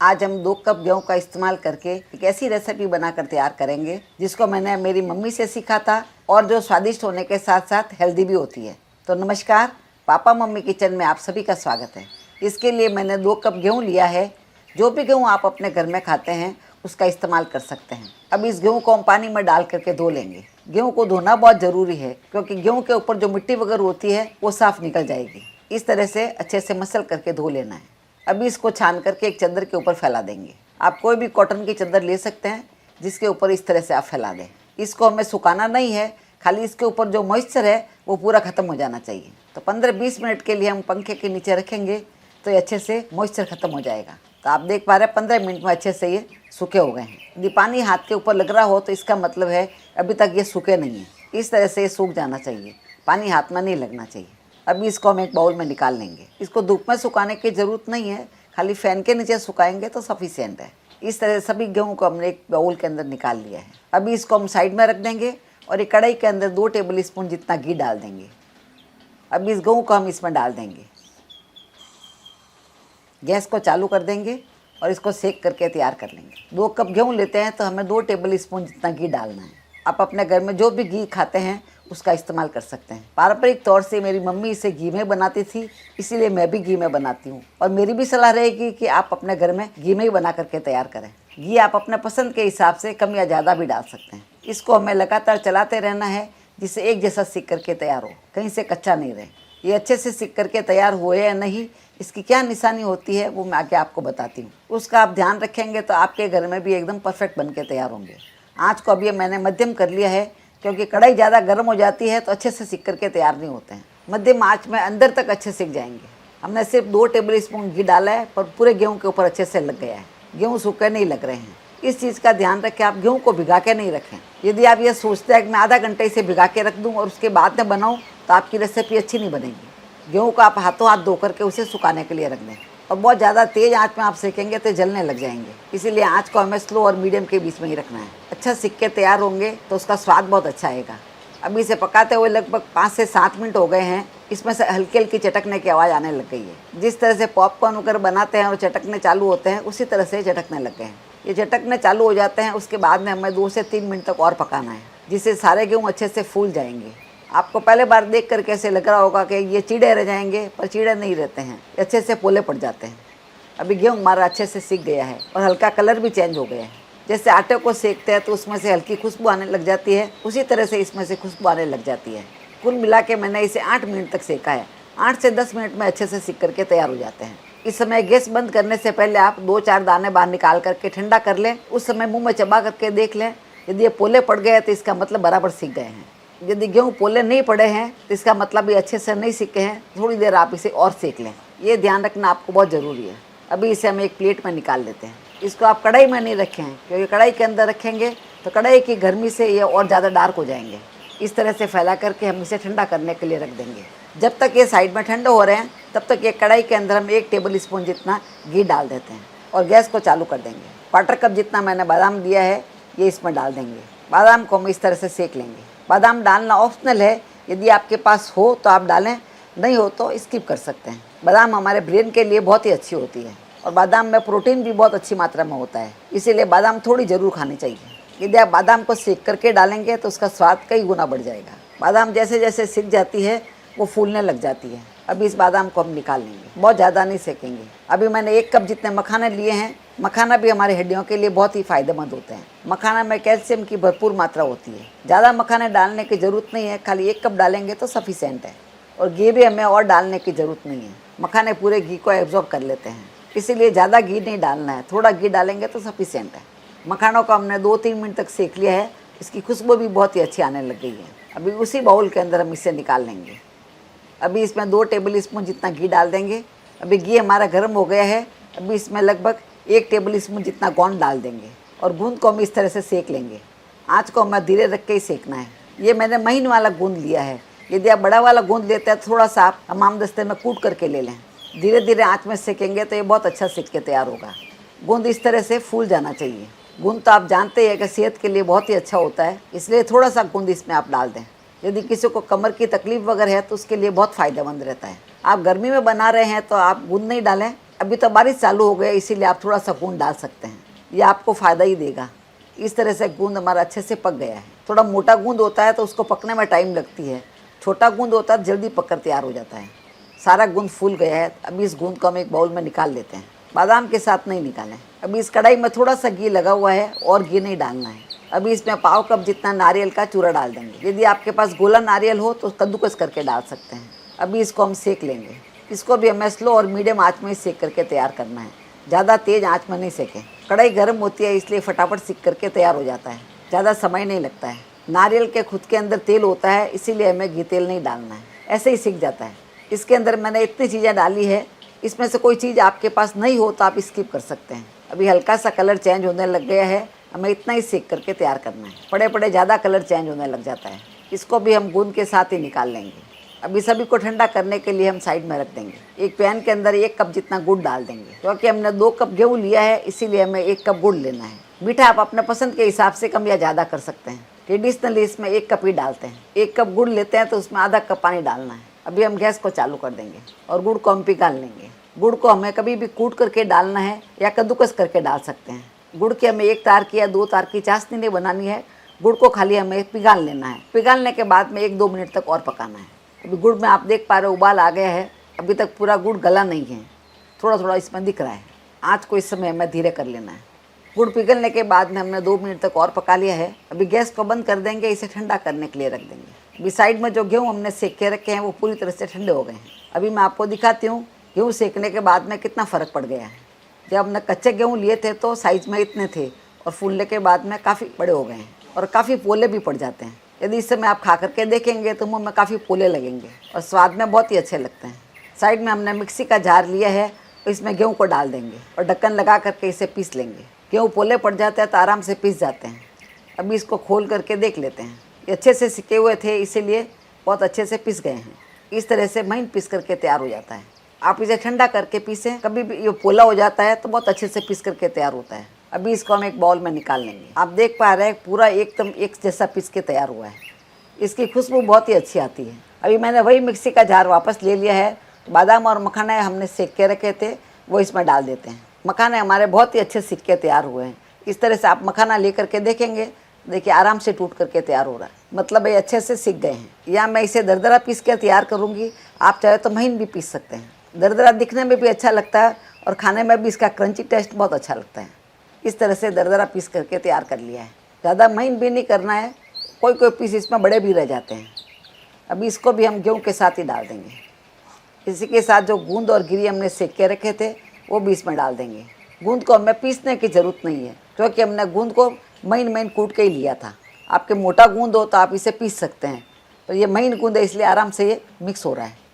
आज हम 2 कप गेहूं का इस्तेमाल करके एक ऐसी रेसिपी बनाकर तैयार करेंगे जिसको मैंने मेरी मम्मी से सीखा था और जो स्वादिष्ट होने के साथ साथ हेल्दी भी होती है। तो नमस्कार, पापा मम्मी किचन में आप सभी का स्वागत है। इसके लिए मैंने 2 कप गेहूं लिया है। जो भी गेहूं आप अपने घर में खाते हैं उसका इस्तेमाल कर सकते हैं। अब इस गेहूं को हम पानी में डाल करके धो लेंगे। गेहूं को धोना बहुत ज़रूरी है क्योंकि गेहूं के ऊपर जो मिट्टी वगैरह होती है वो साफ़ निकल जाएगी। इस तरह से अच्छे से मसल करके धो लेना है। अभी इसको छान करके एक चादर के ऊपर फैला देंगे। आप कोई भी कॉटन की चादर ले सकते हैं जिसके ऊपर इस तरह से आप फैला दें। इसको हमें सुखाना नहीं है, खाली इसके ऊपर जो मॉइस्चर है वो पूरा ख़त्म हो जाना चाहिए। तो 15-20 मिनट के लिए हम पंखे के नीचे रखेंगे तो ये अच्छे से मॉइस्चर ख़त्म हो जाएगा। तो आप देख पा रहे हैं 15 मिनट में अच्छे से ये सूखे हो गए हैं। यदि पानी हाथ के ऊपर लग रहा हो तो इसका मतलब है अभी तक ये सूखे नहीं हैं। इस तरह से ये सूख जाना चाहिए, पानी हाथ में नहीं लगना चाहिए। अभी इसको हम एक बाउल में निकाल लेंगे। इसको धूप में सुखाने की ज़रूरत नहीं है, खाली फ़ैन के नीचे सुखाएंगे तो सफिशिएंट है। इस तरह सभी गेहूं को हमने एक बाउल के अंदर निकाल लिया है। अभी इसको हम साइड में रख देंगे और एक कढ़ाई के अंदर 2 टेबल स्पून जितना घी डाल देंगे। अभी इस गेहूं को हम इसमें डाल देंगे। गैस को चालू कर देंगे और इसको सेक करके तैयार कर लेंगे। 2 कप गेहूँ लेते हैं तो हमें 2 टेबल स्पून जितना घी डालना है। आप अपने घर में जो भी घी खाते हैं उसका इस्तेमाल कर सकते हैं। पारंपरिक तौर से मेरी मम्मी इसे घी में बनाती थी, इसीलिए मैं भी घी में बनाती हूँ। और मेरी भी सलाह रहेगी कि आप अपने घर में घी में ही बना करके तैयार करें। घी आप अपने पसंद के हिसाब से कम या ज़्यादा भी डाल सकते हैं। इसको हमें लगातार चलाते रहना है जिससे एक जैसा सीख करके तैयार हो, कहीं से कच्चा नहीं रहे। ये अच्छे से सीख करके तैयार हुए या नहीं, इसकी क्या निशानी होती है वो मैं आगे आपको बताती हूँ। उसका आप ध्यान रखेंगे तो आपके घर में भी एकदम परफेक्ट बन के तैयार होंगे। आँच को अभी मैंने मध्यम कर लिया है क्योंकि कढ़ाई ज़्यादा गर्म हो जाती है तो अच्छे से सीख करके तैयार नहीं होते हैं। मध्यम आँच में अंदर तक अच्छे सीख जाएंगे। हमने सिर्फ 2 टेबल स्पून घी डाला है पर पूरे गेहूँ के ऊपर अच्छे से लग गया है। गेहूँ सूखे नहीं लग रहे हैं। इस चीज़ का ध्यान रखें, आप गेहूँ को भिगा के नहीं रखें। यदि आप ये सोचते हैं कि मैं आधा घंटे इसे भिगा के रख दूँ और उसके बाद में बनाऊँ तो आपकी रेसिपी अच्छी नहीं बनेगी। गेहूँ को आप हाथों हाथ धो करके उसे सुखाने के लिए रख दें। और बहुत ज़्यादा तेज़ आंच में आप सेकेंगे तो जलने लग जाएंगे, इसीलिए आंच को हमें स्लो और मीडियम के बीच में ही रखना है। अच्छा सीख के तैयार होंगे तो उसका स्वाद बहुत अच्छा आएगा। अभी इसे पकाते हुए लगभग 5 से 7 मिनट हो गए हैं। इसमें से हल्की हल्की चटकने की आवाज़ आने लग गई है। जिस तरह से पॉपकॉर्न वगैरह बनाते हैं और चटकने चालू होते हैं उसी तरह से चटकने लग गए हैं। ये चटकने चालू हो जाते हैं, उसके बाद में हमें 2 से 3 मिनट तक और पकाना है जिससे सारे गेहूँ अच्छे से फूल जाएंगे। आपको पहले बार देख कर कैसे लग रहा होगा कि ये चीड़े रह जाएंगे, पर चीड़े नहीं रहते हैं, अच्छे से पोले पड़ जाते हैं। अभी गेहूँ हमारा अच्छे से सीख गया है और हल्का कलर भी चेंज हो गया है। जैसे आटे को सेकते हैं तो उसमें से हल्की खुशबू आने लग जाती है, उसी तरह से इसमें से खुशबू आने लग जाती है। कुल मिला के मैंने इसे 8 मिनट तक सेका है। 8 से 10 मिनट में अच्छे से सीख करके तैयार हो जाते हैं। इस समय गैस बंद करने से पहले आप 2-4 दाने बाहर निकाल करके ठंडा कर लें। उस समय मुँह में चबा करके देख लें, यदि ये पोले पड़ गए तो इसका मतलब बराबर सीख गए हैं। यदि गेहूँ पोले नहीं पड़े हैं तो इसका मतलब ये अच्छे से नहीं सीखे हैं। थोड़ी देर आप इसे और सेक लें, ये ध्यान रखना आपको बहुत ज़रूरी है। अभी इसे हम एक प्लेट में निकाल लेते हैं। इसको आप कढ़ाई में नहीं रखें क्योंकि कढ़ाई के अंदर रखेंगे तो कढ़ाई की गर्मी से ये और ज़्यादा डार्क हो जाएंगे। इस तरह से फैला करके हम इसे ठंडा करने के लिए रख देंगे। जब तक ये साइड में ठंडे हो रहे हैं तब तक ये कढ़ाई के अंदर हम 1 टेबल स्पून जितना घी डाल देते हैं और गैस को चालू कर देंगे। 1/4 कप जितना मैंने बादाम दिया है ये इसमें डाल देंगे। बादाम को हम इस तरह से सेक लेंगे। बादाम डालना ऑप्शनल है, यदि आपके पास हो तो आप डालें, नहीं हो तो स्किप कर सकते हैं। बादाम हमारे ब्रेन के लिए बहुत ही अच्छी होती है और बादाम में प्रोटीन भी बहुत अच्छी मात्रा में होता है, इसीलिए बादाम थोड़ी ज़रूर खानी चाहिए। यदि आप बादाम को सेक करके डालेंगे तो उसका स्वाद कई गुना बढ़ जाएगा। बादाम जैसे जैसे सिक जाती है वो फूलने लग जाती है। अभी इस बादाम को हम निकाल लेंगे, बहुत ज़्यादा नहीं सेकेंगे। अभी मैंने 1 कप जितने मखाने लिए हैं। मखाना भी हमारी हड्डियों के लिए बहुत ही फ़ायदेमंद होते हैं। मखाना में कैल्शियम की भरपूर मात्रा होती है। ज़्यादा मखाने डालने की ज़रूरत नहीं है, खाली 1 कप डालेंगे तो सफिशिएंट है। और घी भी हमें और डालने की ज़रूरत नहीं है, मखाने पूरे घी को एब्जॉर्ब कर लेते हैं, इसीलिए ज़्यादा घी नहीं डालना है, थोड़ा घी डालेंगे तो सफिशिएंट है। मखानों को हमने 2-3 मिनट तक सेक लिया है। इसकी खुशबू भी बहुत ही अच्छी आने लग गई है। अभी उसी बाउल के अंदर हम इसे निकाल लेंगे। अभी इसमें 2 टेबल स्पून जितना घी डाल देंगे। अभी घी हमारा गर्म हो गया है। अभी इसमें लगभग 1 टेबल स्पून जितना गोंद डाल देंगे और गूंद को हम इस तरह से सेक लेंगे। आँच को हमें धीरे रख के ही सेकना है। ये मैंने महीन वाला गूंद लिया है। यदि आप बड़ा वाला गूंद लेते हैं थोड़ा सा आप हमाम दस्ते में कूट करके ले लें। धीरे धीरे आँच में सेकेंगे तो ये बहुत अच्छा सीख के तैयार होगा। गूंद इस तरह से फूल जाना चाहिए। गूंद तो आप जानते हैं कि सेहत के लिए बहुत ही अच्छा होता है, इसलिए थोड़ा सा गूंद इसमें आप डाल दें। यदि किसी को कमर की तकलीफ वगैरह है तो उसके लिए बहुत फ़ायदेमंद रहता है। आप गर्मी में बना रहे हैं तो आप गूंद नहीं डालें, अभी तो बारिश चालू हो गया, इसीलिए आप थोड़ा सा गूंद डाल सकते हैं, ये आपको फ़ायदा ही देगा। इस तरह से गूंद हमारा अच्छे से पक गया है। थोड़ा मोटा गूंद होता है तो उसको पकने में टाइम लगती है, छोटा गूंद होता है जल्दी पककर तैयार हो जाता है। सारा गूंद फूल गया है। अभी इस गूंद को हम एक बाउल में निकाल लेते हैं। बादाम के साथ नहीं निकालें। अभी इस कढ़ाई में थोड़ा सा घी लगा हुआ है और घी नहीं डालना है। अभी इसमें पाव कप जितना नारियल का चूरा डाल देंगे। यदि आपके पास गोला नारियल हो तो कद्दूकस करके डाल सकते हैं। अभी इसको हम सेक लेंगे। इसको भी हमें स्लो और मीडियम आंच में ही सेक करके तैयार करना है, ज़्यादा तेज़ आंच में नहीं सेकें। कढ़ाई गर्म होती है इसलिए फटाफट सीख करके तैयार हो जाता है, ज़्यादा समय नहीं लगता है। नारियल के खुद के अंदर तेल होता है, इसीलिए हमें घी तेल नहीं डालना है, ऐसे ही सीख जाता है। इसके अंदर मैंने इतनी चीज़ें डाली है, इसमें से कोई चीज़ आपके पास नहीं हो तो आप स्किप कर सकते हैं। अभी हल्का सा कलर चेंज होने लग गया है, हमें इतना ही सेक करके तैयार करना है। पड़े पड़े ज़्यादा कलर चेंज होने लग जाता है। इसको भी हम गूंद के साथ ही निकाल लेंगे। अभी सभी को ठंडा करने के लिए हम साइड में रख देंगे। एक पैन के अंदर 1 कप जितना गुड़ डाल देंगे, क्योंकि हमने 2 कप गेहूँ लिया है, इसीलिए हमें 1 कप गुड़ लेना है। मीठा आप अपने पसंद के हिसाब से कम या ज़्यादा कर सकते हैं। ट्रेडिशनली इसमें 1 कप ही डालते हैं। 1 कप गुड़ लेते हैं तो उसमें आधा कप पानी डालना है। अभी हम गैस को चालू कर देंगे और गुड़ को हम पिघाल लेंगे। गुड़ को हमें कभी भी कूट करके डालना है या कद्दूकस करके डाल सकते हैं। गुड़ की हमें 1 तार की या 2 तार की चाशनी नहीं बनानी है, गुड़ को खाली हमें पिघाल लेना है। पिघालने के बाद में 1-2 मिनट तक और पकाना है। अभी गुड़ में आप देख पा रहे हो उबाल आ गया है, अभी तक पूरा गुड़ गला नहीं है, थोड़ा थोड़ा इसमें दिख रहा है। आँच को इस समय हमें धीरे कर लेना है। गुड़ पिघलने के बाद में हमने 2 मिनट तक और पका लिया है। अभी गैस को बंद कर देंगे, इसे ठंडा करने के लिए रख देंगे। अभी साइड में जो गेहूँ हमने सेक के रखे हैं वो पूरी तरह से ठंडे हो गए हैं। अभी मैं आपको दिखाती हूँ गेहूँ सेकने के बाद में कितना फ़र्क पड़ गया है। जब हमने कच्चे गेहूँ लिए थे तो साइज़ में इतने थे और फूलने के बाद में काफ़ी बड़े हो गए हैं और काफ़ी पोले भी पड़ जाते हैं। यदि इस समय आप खा करके देखेंगे तो मुँह में काफ़ी पोले लगेंगे और स्वाद में बहुत ही अच्छे लगते हैं। साइड में हमने मिक्सी का जार लिया है, तो इसमें गेहूँ को डाल देंगे और ढक्कन लगा करके इसे पीस लेंगे। गेहूँ पोले पड़ जाते हैं तो आराम से पीस जाते हैं। अभी इसको खोल करके देख लेते हैं। ये अच्छे से सिके हुए थे, इसीलिए बहुत अच्छे से पिस गए हैं। इस तरह से महीन पीस करके तैयार हो जाता है। आप इसे ठंडा करके पीसें, कभी भी ये पोला हो जाता है तो बहुत अच्छे से पीस करके तैयार होता है। अभी इसको हम एक बाउल में निकाल लेंगे। आप देख पा रहे हैं पूरा एकदम एक जैसा पीस के तैयार हुआ है। इसकी खुशबू बहुत ही अच्छी आती है। अभी मैंने वही मिक्सी का जार वापस ले लिया है। बादाम और मखाने हमने सेक के रखे थे, वो इसमें डाल देते हैं। मखाने हमारे बहुत ही अच्छे सीख के तैयार हुए हैं। इस तरह से आप मखाना ले करके देखेंगे, देखिए आराम से टूट करके तैयार हो रहा है, मतलब ये अच्छे से सीख गए हैं। या मैं इसे दरदरा पीस के तैयार करूँगी, आप चाहे तो महीन भी पीस सकते हैं। दरदरा दिखने में भी अच्छा लगता है और खाने में भी इसका क्रंची टेस्ट बहुत अच्छा लगता है। इस तरह से दरदरा पीस करके तैयार कर लिया है। ज़्यादा महीन भी नहीं करना है, कोई कोई पीस इसमें बड़े भी रह जाते हैं। अभी इसको भी हम गेहूँ के साथ ही डाल देंगे। इसी के साथ जो गूंद और गिरी हमने सेक के रखे थे वो भी इसमें डाल देंगे। गूंद को हमें पीसने की ज़रूरत नहीं है, क्योंकि हमने गूंद को महीन महीन कूट के ही लिया था। आपके मोटा गूंद हो तो आप इसे पीस सकते हैं, तो ये महीन गूंद है इसलिए आराम से ये मिक्स हो रहा है।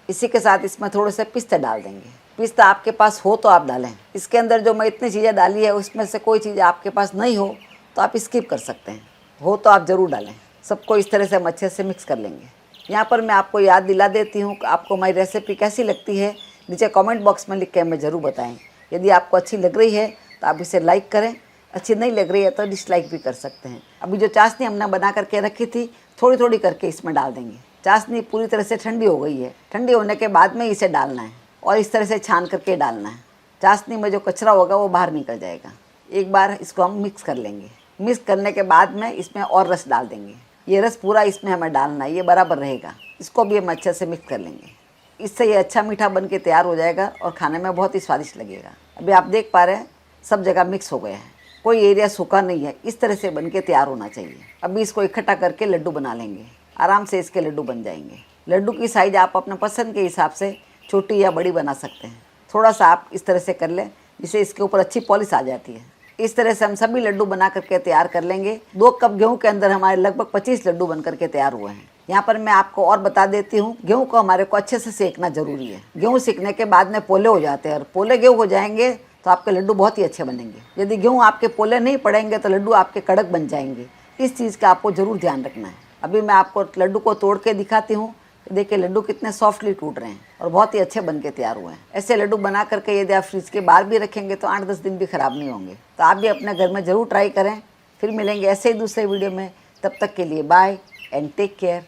इसी के साथ इसमें थोड़े से पिस्ता डाल देंगे। पिस्ता आपके पास हो तो आप डालें। इसके अंदर जो मैं इतनी चीज़ें डाली है उसमें से कोई चीज़ आपके पास नहीं हो तो आप स्किप कर सकते हैं, हो तो आप ज़रूर डालें। सबको इस तरह से हम अच्छे से मिक्स कर लेंगे। यहाँ पर मैं आपको याद दिला देती हूँ कि आपको मेरी रेसिपी कैसी लगती है, नीचे कमेंट बॉक्स में लिख के हमें ज़रूर बताएं। यदि आपको अच्छी लग रही है तो आप इसे लाइक करें, अच्छी नहीं लग रही है तो डिसलाइक भी कर सकते हैं। अभी जो चाशनी हमने बना करके रखी थी थोड़ी थोड़ी करके इसमें डाल देंगे। चाशनी पूरी तरह से ठंडी हो गई है, ठंडी होने के बाद में इसे डालना है और इस तरह से छान करके डालना है। चाशनी में जो कचरा होगा वो बाहर निकल जाएगा। एक बार इसको हम मिक्स कर लेंगे। मिक्स करने के बाद में इसमें और रस डाल देंगे। ये रस पूरा इसमें हमें डालना है, ये बराबर रहेगा। इसको भी हम अच्छे से मिक्स कर लेंगे। इससे ये अच्छा मीठा बन के तैयार हो जाएगा और खाने में बहुत ही स्वादिष्ट लगेगा। अभी आप देख पा रहे हैं सब जगह मिक्स हो गया है, कोई एरिया सूखा नहीं है। इस तरह से बन के तैयार होना चाहिए। अभी इसको इकट्ठा करके लड्डू बना लेंगे। आराम से इसके लड्डू बन जाएंगे। लड्डू की साइज़ आप अपने पसंद के हिसाब से छोटी या बड़ी बना सकते हैं। थोड़ा सा आप इस तरह से कर लें जिससे इसके ऊपर अच्छी पॉलिश आ जाती है। इस तरह से हम सभी लड्डू बना करके तैयार कर लेंगे। 2 कप गेहूं के अंदर हमारे लगभग 25 लड्डू बन करके तैयार हुए हैं। यहाँ पर मैं आपको और बता देती हूँ, गेहूं को हमारे को अच्छे से सेकना जरूरी है। गेहूं सेकने के बाद में पोले हो जाते हैं और पोले गेहूं हो जाएंगे तो आपके लड्डू बहुत ही अच्छे बनेंगे। यदि गेहूं आपके पोले नहीं पड़ेंगे तो लड्डू आपके कड़क बन जाएंगे। इस चीज़ का आपको ज़रूर ध्यान रखना है। अभी मैं आपको लड्डू को तोड़ के दिखाती हूँ। देखिए लड्डू कितने सॉफ्टली टूट रहे हैं और बहुत ही अच्छे बन के तैयार हुए हैं। ऐसे लड्डू बना करके यदि आप फ्रिज के बाहर भी रखेंगे तो 8-10 दिन भी ख़राब नहीं होंगे। तो आप भी अपने घर में ज़रूर ट्राई करें। फिर मिलेंगे ऐसे ही दूसरे वीडियो में। तब तक के लिए बाय एंड टेक केयर।